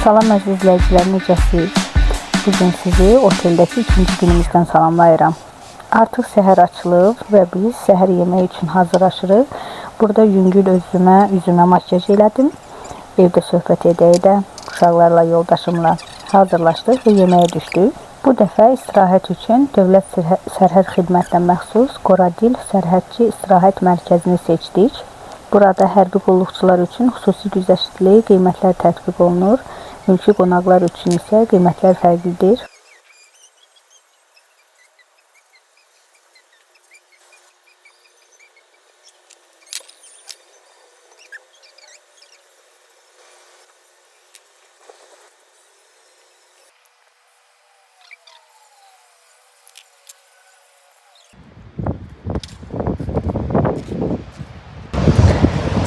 Salam əziz izləyicilər, necəsiz? Bugün sizi oteldəki ikinci günümüzdən salamlayıram. Artıq səhər açılıb və biz səhər yeməyi üçün hazırlaşırıq. Burada yüngül üzümə makyaj elədim. Evdə söhbət edə-edə uşaqlarla, yoldaşımla hazırlaşdıq və yeməyə düşdük. Bu dəfə istirahət üçün Dövlət Sərhəd Xidmətinə məxsus Qoradil Sərhədçi İstirahət Mərkəzini seçdik. Burada hərbi qulluqçular üçün xüsusi güzəştli qiymətlər tətbiq olunur. Mülki qonaqlar üçün isə qiymətlər fərqlidir.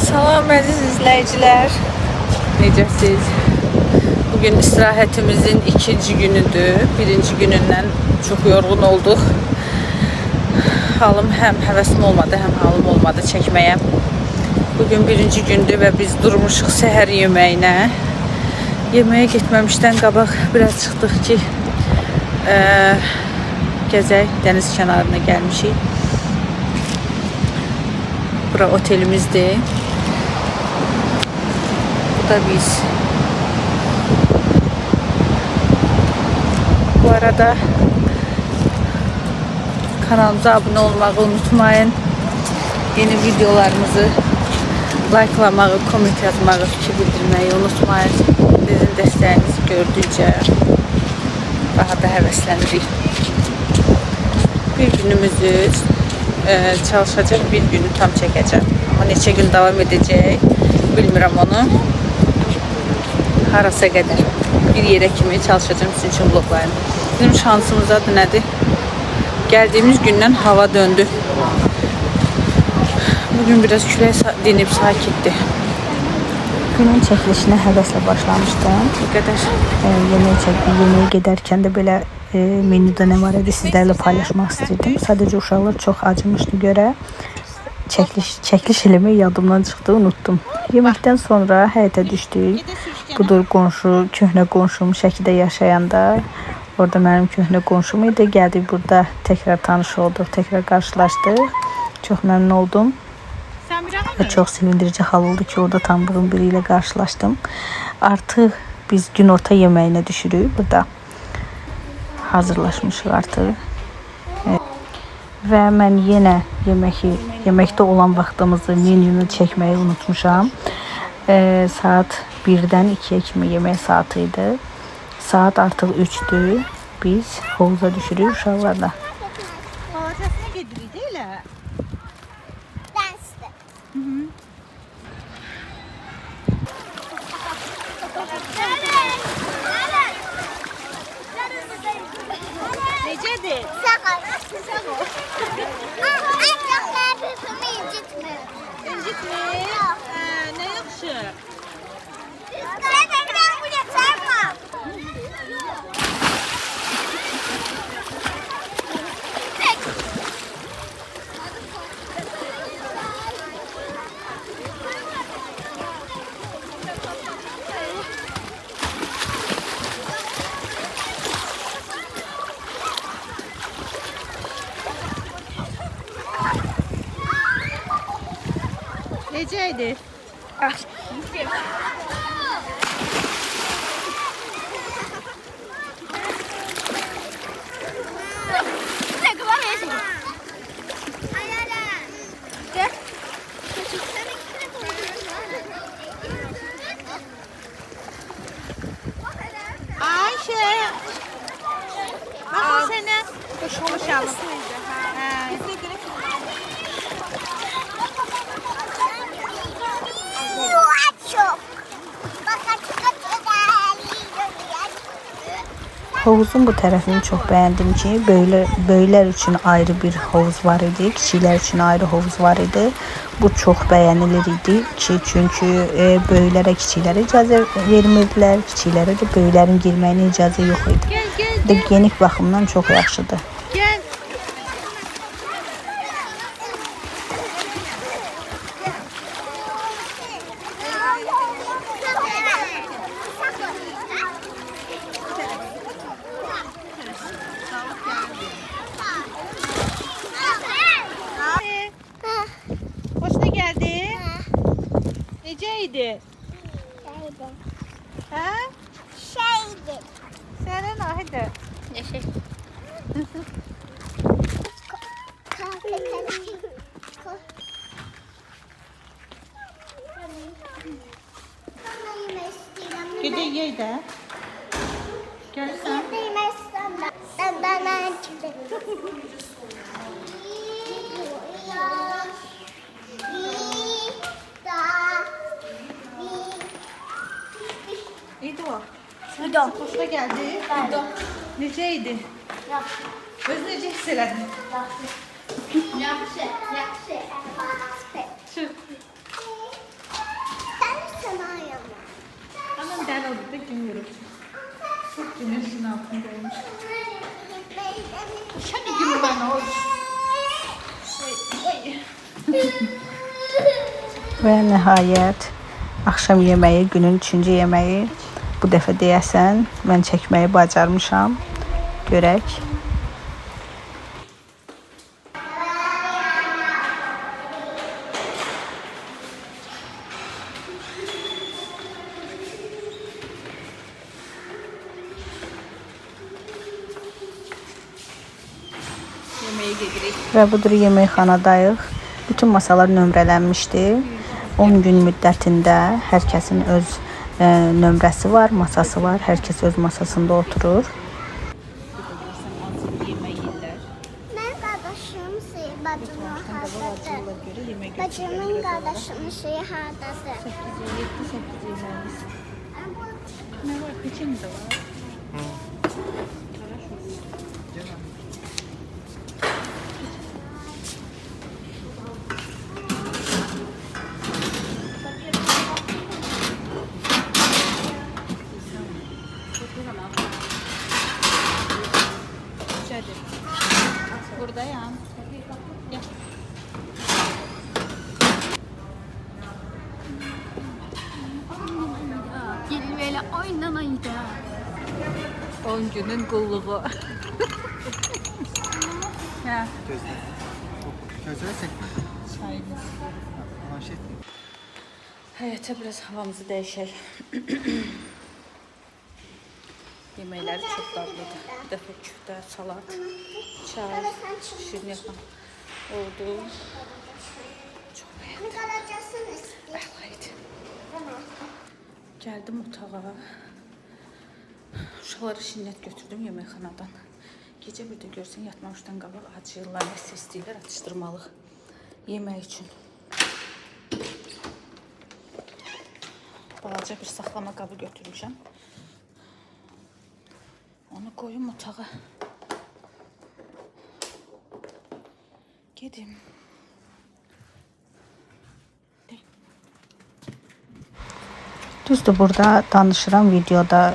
Salam əziz izləyicilər, necəsiz? Bugün istirahətimizin ikinci günüdür. Birinci günündən çox yorğun olduq. Halım həm həvəsim olmadı, həm halım olmadı çəkməyə. Bugün birinci gündür və biz durmuşuq səhər yeməyinə. Yeməyə getməmişdən qabaq biraz çıxdıq ki, gəzək, dəniz kənarına gəlmişik. Bura otelimizdir. Bu da biz. Bu arada kanalımıza abone olmayı unutmayın. Yeni videolarımızı like'lamağı, komment yazmağı, fikir bildirmeyi unutmayın. Sizin dəstəyinizi gördükcə daha da həvəslənirik. Bir günümüzü çalışacaq, bir günü tam çəkəcəm. Amma neçə gün davam edəcək bilmirəm onu. Harasa qədər bir yerə kimi çalışacağım sizin üçün vloglayın. Bizim şansımız adı nədir? Gəldiyimiz gündən hava döndü. Bugün biraz külək dinib sakitdir. Günün çəkilişinə həvəslə başlamışdım. Bu qədər. Yeməyə gedərkən də belə menüdə nə var idi sizlərlə paylaşmaq istedim. Sadəcə uşaqlar çox acımışdı görə çəkiliş eləmək yadımdan çıxdı, unuttum. Yeməkdən sonra həyətə düşdük. Budur qonşu, köhnə qonşum Şəkidə yaşayanda. Orada mənim köhnə qonşum idi. Gəldik burada təkrar tanış olduq, təkrar qarşılaşdıq. Çox məmnun oldum. Və çox sevindirici hal oldu ki, orada tanıdığım biri ilə qarşılaşdım. Artıq biz günorta yeməyinə düşürük. Burada hazırlaşmışıq artıq. Və mən yenə yeməkdə olan vaxtımızı, menünü çəkməyi unutmuşam. Saat 1-dən 2-yə kimi yemək saatı idi. Saat artıq 3-dür. Biz hovuza düşürük uşaqlarla. Bağçasına gedirik deyil ə? Necədir? Sağ ol. Ən çox məbusunu incitmir. İncitmir? Nə yaxşı? Sənədən bu geçərmə. Necəydi? Ayşe. Bakın sənə qoşulmuşam. Hovuzun bu tərəfini çox bəyəndim ki, böyüklər üçün ayrı bir hovuz var idi, kiçiklər üçün ayrı hovuz var idi. Bu çox bəyənilir idi ki, çünki böyüklərə kiçiklərə icazə vermirdilər, kiçiklərə də böyüklərin girməyinə icazə yox idi. Geniş baxımdan çox yaxşıdır. Necəydi? Şeydi. Hə? Şeydi. Sənin ahidə. Neşe. Gedək yey də. Gəlsən. İdi o. İdo. Xoşuna gəldi? İdo. Necəydi? Yaxşı. Öz necə hiss elədin? Yaxşı. Yaxşı. Çıx. Sən sənayım. Anam dəli oldu da gün vurub. Çox günəşin altında olmuş. Şədi gülü bana olmuş. Və nəhayət axşam yeməyi, günün 3-cü yeməyi. Bu dəfə deyəsən mən çəkməyi bacarmışam. Görək. Yeməyə gedirik. Və budur yeməkxanadayıq. Bütün masalar nömrələnmişdi. 10 gün müddətində hər kəsin öz nömrəsi var, masası var. Hər kəs öz masasında oturur. Mən qardaşım Seyir bacımın hardadır? Bacımın qardaşımın şeyi hardadır? Ne var? Peçin de var. Buradayım. Gel. Gelin böyle oynanaydı. 10 günün qulluğu. Hə, Gözleri çekme. çayımız. Manşet. Həyətə biraz havamızı dəyişək. Yeməkləri çox dadlıdır. Bir dəfə küftə, salat, çay, şirin yaxın oldu. Çox bəyəndim. Qalacaqsın istəyir. Əlaydı. Gəldim otağa. Uşaqları şinnət götürdüm yeməkxanadan. Gecə bir də görsən yatmamışdan qabaq acıyırlar, nəsə istəyirlər atışdırmalıq yemək üçün. Balaca bir saxlama qabı götürmüşəm. Onu koyum otağa. Gedim. Düzdür, burada danışıram videoda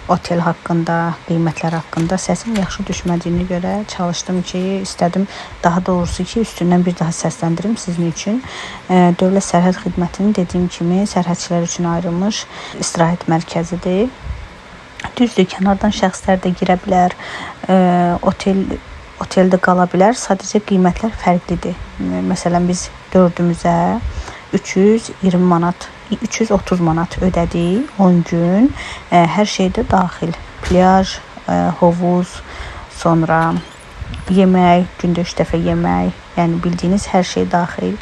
otel haqqında, qiymətlər haqqında səsim yaxşı düşmədiyini görə çalışdım ki, istədim daha doğrusu ki, üstündən bir daha səsləndirim sizin üçün. Dövlət Sərhəd Xidmətinin dediyim kimi sərhədçilər üçün ayrılmış istirahət mərkəzidir. Düzdür, kənardan şəxslər də girə bilər, oteldə qala bilər, sadəcə qiymətlər fərqlidir. Məsələn, biz dördümüzə 320 manat 330 manat ödədik 10 gün. Hər şeydə daxil. Plyaj, hovuz, sonra yemək, gündə 3 dəfə yemək, yəni bildiyiniz hər şey daxil.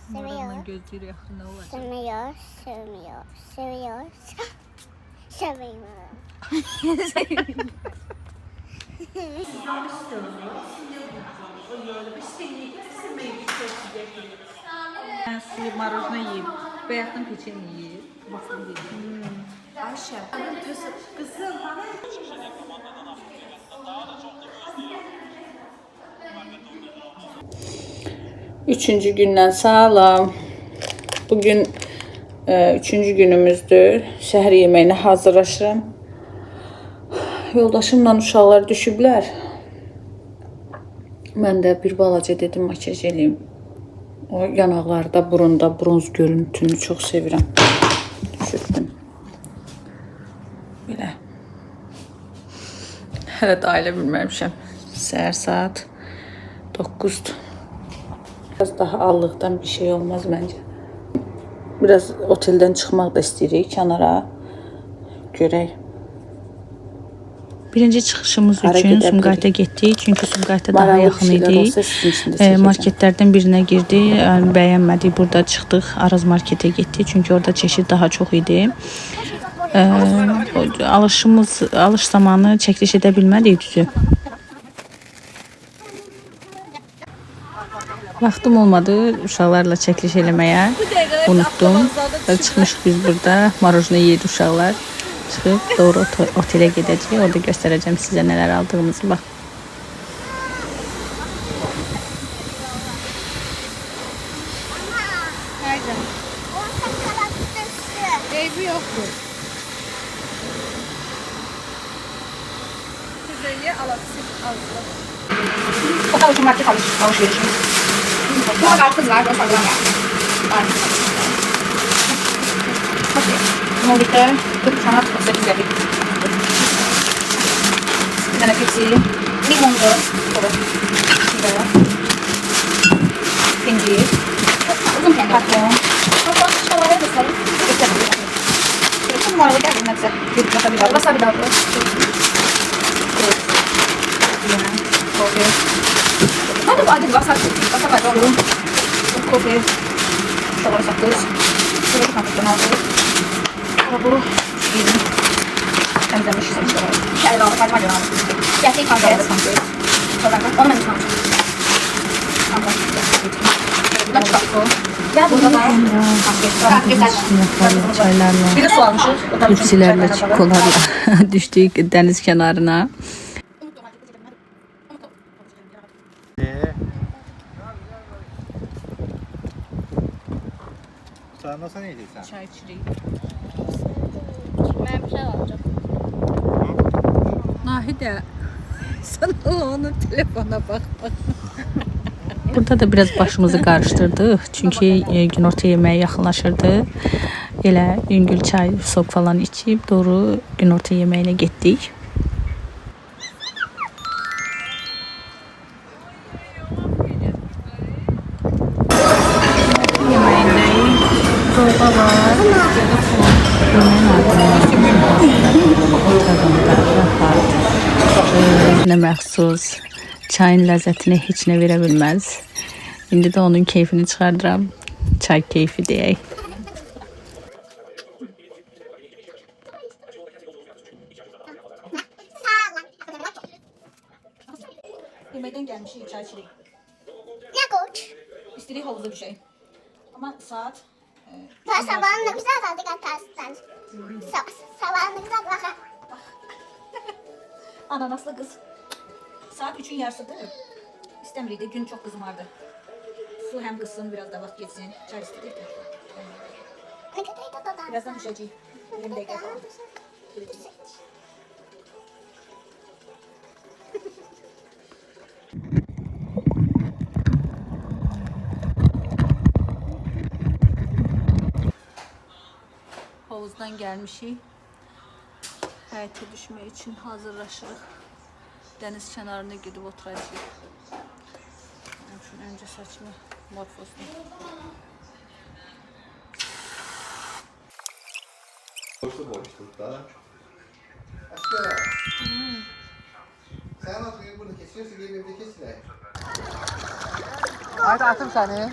Seviyor. Gözleri yaxında olacaq. Seviyor. Ben suyu marojna yiyip, bayaqdan peçen yiyip, vaxtını yiyip. Ayşə, kızım bana... Üçüncü gündən salam. Bugün üçüncü günümüzdür. Səhər yeməyinə hazırlaşıram. Yoldaşımla uşaqlar düşüblər. Mən də bir balaca dedim makyaj eləyim. O yanaqlarda, burunda bronz görüntünü çox sevirəm. Düşürdüm. Belə. Hələ də ailə bilməmişəm. Səhər saat 9'dur. Biraz daha allıqdan bir şey olmaz məncə. Biraz oteldən çıxmaq da istəyirik kənara. Görək. Birinci çıxışımız Hara üçün gedə bilirik? Sumqayıta getdik. Çünki Sumqayıta daha Maraqlı yaxın şeylər idi. olsa sizin üçün də çəkəcəm. Marketlərdən birinə girdik. Yəni, bəyənmədik. Burada çıxdıq. Araz marketə getdik. Çünki orada çeşid daha çox idi. Alış zamanı çəkiliş edə bilmədik düzü. Vaxtım olmadı uşaqlarla çəkiliş eləməyə. Unutdum. Çıxmışıq biz burada. Marojna yedi uşaqlar. Çıxıb doğru otelə gedəcəyik. Orada göstərəcəm sizə nələr aldığımızı. Bax. Eybi yoktur. Bakalım şu market alışverişimiz. Burada da kızlar da sağlam var. Bunu birlikte 40 tane 48 yapayım. Bir tane Pepsi, limonlu, şurada, pencir, uzun pencir, patron. Patron şişalara göstereyim. Şu numaralı geldim ben size. Wasabi da kopi. Hadi bu adil wasabi. Wasabi da olur. Kopi. Şöyle sakız. Şöyle kapatın aldım. Bu yedim. Temizlemiş işte. Şöyle alıp hadi alalım. Gerçek kahve sanki. Sonra onu ben sanki. Bundan çıkartıyor. Ya burada da çaylarla, Bir de su almışız. Tüpsilərlə, çikolarla düşdük dəniz kənarına. Sen nasıl ne yediysen? Çay içirik. Ben bir şey alacağım. Nahide, sana onun telefona bak. Burada da biraz başımızı qarışdırdıq. Çünki günorta yeməyə yaxınlaşırdı. Elə yüngül çay, sok falan içib doğru günorta yeməyinə getdik. Yeməyindən zorba var. Özünə məxsus çayın ləzzətini heç nə verə bilməz. İndi də onun keyfini çıxardıram. Çay keyfi deyək. Yeməkdən gəlmişik, çay içirik. Ne koç? İstirik havuza bir şey. Ama saat... Sabahın ne güzel tadı katarsın. Sabahın ne güzel bakar. Ananaslı kız. Saat 3'ün yarısıdır. İstəmirikdi, gün çox qızmardı. Su həm qızsın, biraz da vaxt geçsin. Çay istedik de. Ne kadar tadı. Birazdan düşəcəyik. 20 dəqiqə falan. Havuzdan gəlmişik. Həyətə düşmək üçün hazırlaşırıq. Dəniz kənarına gedib oturacağıq. Öncə saçımı morfosunu. Boşlukta. Aşkara. Sen nasıl burada kesiyorsun gibi evde kesme. Hadi atım seni.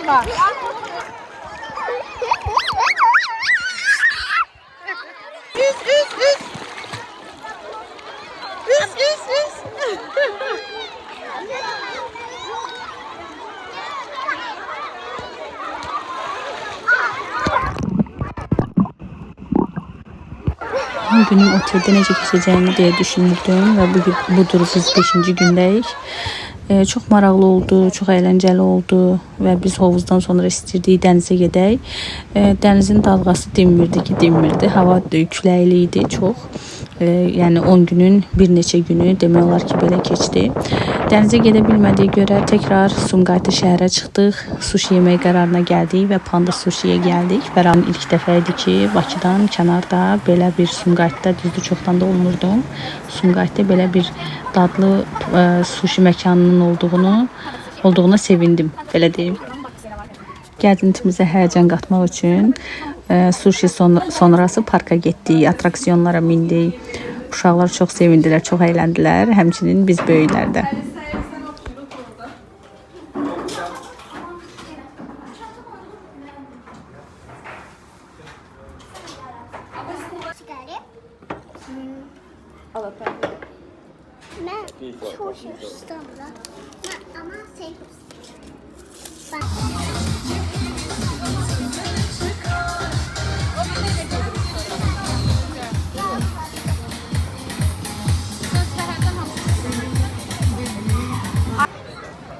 Korkma. son günüm oteldə necə keçəcəyini deyə düşünürdüm və budur biz 5-ci gündəyik. Çox maraqlı oldu, çox əyləncəli oldu və biz hovuzdan sonra istirdik dənizə gedək. Dənizin dalğası dinmirdi ki, dinmirdi. Hava küləkli idi çox. Yəni 10 günün bir neçə günü demək olar ki, belə keçdi. Dənizə gedə bilmədiyi görə təkrar Sumqayıt şəhərə çıxdıq. Sushi yemək qərarına gəldik və Panda Sushi'yə gəldik. Bəran ilk dəfə idi ki, Bakıdan kənarda belə bir Sumqayıtda düzdür çoxdan da olmurdum. Sumqayıtda belə bir dadlı sushi məkanının olduğuna sevindim, belə deyim. Gəzintimizə həyəcan qatmaq üçün sushi sonrası parka getdik, atraksiyonlara mindik. Uşaqlar çox sevindilər, çox əyləndilər, həmçinin biz böyüklər də. Ben çok İstanbul'da ama sevdim.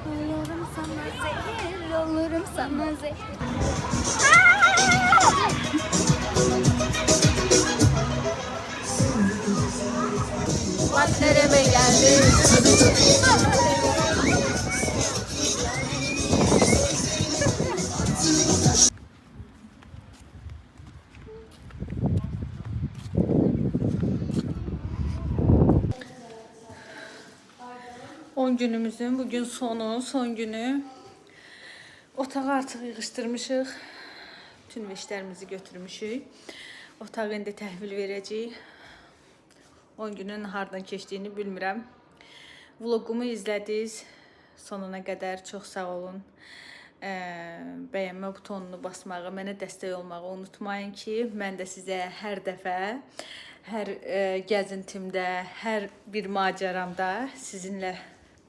Olurum sana zehir, olurum sana zehir. Bak nereme geldi. Günümüzün bugün son günü. Otağı artıq yığışdırmışıq. Bütün işlərimizi götürmüşük. Otağı indi təhvil verəcəyik. 10 günün hardan keçdiyini bilmirəm. Vlogumu izlədiniz. Sonuna qədər çox sağ olun. Bəyənmə butonunu basmağı, mənə dəstək olmağı unutmayın ki, mən də sizə hər dəfə, hər gəzintimdə, hər bir macəramda sizinlə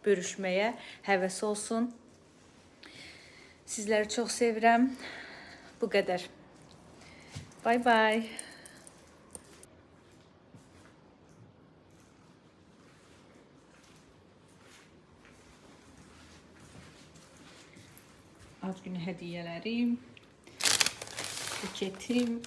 bölüşməyə həvəs olsun. Sizləri çox sevirəm. Bu qədər. Bye bye. Ad günü hədiyyələrim, buketim.